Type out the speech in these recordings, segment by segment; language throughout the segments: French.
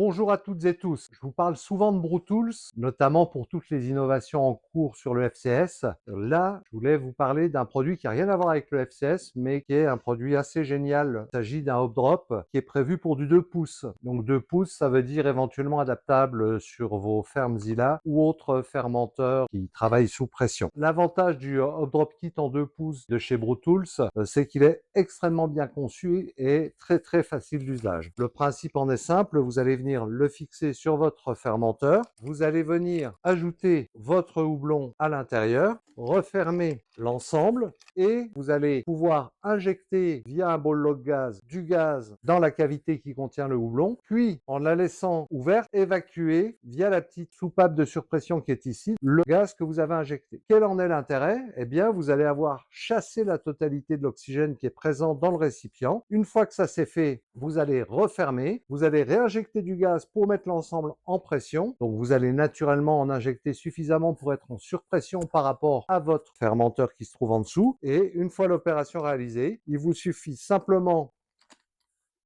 Bonjour à toutes et tous. Je vous parle souvent de BrewTools, notamment pour toutes les innovations en cours sur le FCS. Là, je voulais vous parler d'un produit qui n'a rien à voir avec le FCS, mais qui est un produit assez génial. Il s'agit d'un hop drop qui est prévu pour du 2 pouces. Donc 2 pouces, ça veut dire éventuellement adaptable sur vos fermes Zilla ou autres fermenteurs qui travaillent sous pression. L'avantage du hop drop kit en 2 pouces de chez BrewTools, c'est qu'il est extrêmement bien conçu et très facile d'usage. Le principe en est simple, vous allez venir le fixer sur votre fermenteur, vous allez venir ajouter votre houblon à l'intérieur, refermer l'ensemble et vous allez pouvoir injecter via un bol lock gaz du gaz dans la cavité qui contient le houblon, puis en la laissant ouverte, évacuer via la petite soupape de surpression qui est ici le gaz que vous avez injecté. Quel en est l'intérêt? Eh bien, vous allez avoir chassé la totalité de l'oxygène qui est présent dans le récipient. Une fois que ça c'est fait, vous allez refermer, vous allez réinjecter du gaz pour mettre l'ensemble en pression. Donc vous allez naturellement en injecter suffisamment pour être en surpression par rapport à votre fermenteur qui se trouve en dessous. Et une fois l'opération réalisée, il vous suffit simplement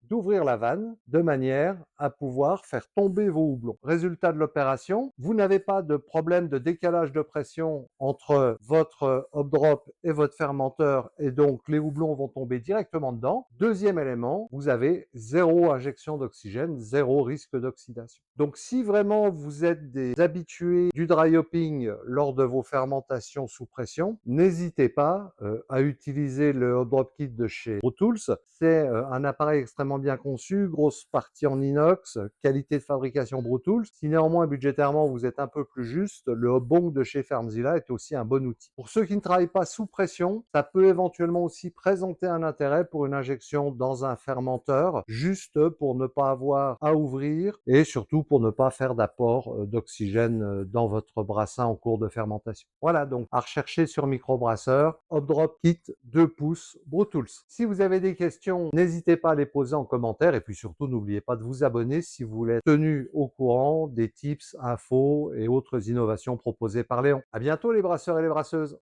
d'ouvrir la vanne de manière à pouvoir faire tomber vos houblons. Résultat de l'opération, vous n'avez pas de problème de décalage de pression entre votre hop drop et votre fermenteur et donc les houblons vont tomber directement dedans. Deuxième élément, vous avez zéro injection d'oxygène, zéro risque d'oxydation. Donc si vraiment vous êtes des habitués du dry hopping lors de vos fermentations sous pression, n'hésitez pas à utiliser le hop drop kit de chez BrewTools. C'est un appareil extrêmement bien conçu, grosse partie en inox, qualité de fabrication BrewTools. Si néanmoins budgétairement vous êtes un peu plus juste, le Hopbong de chez Fermzilla est aussi un bon outil. Pour ceux qui ne travaillent pas sous pression, ça peut éventuellement aussi présenter un intérêt pour une injection dans un fermenteur, juste pour ne pas avoir à ouvrir et surtout pour ne pas faire d'apport d'oxygène dans votre brassin en cours de fermentation. Voilà donc à rechercher sur microbrasseur, Hop Drop Kit 2 pouces BrewTools. Si vous avez des questions, n'hésitez pas à les poser en commentaire et puis surtout n'oubliez pas de vous abonner si vous voulez être tenu au courant des tips, infos et autres innovations proposées par Léon. À bientôt les brasseurs et les brasseuses.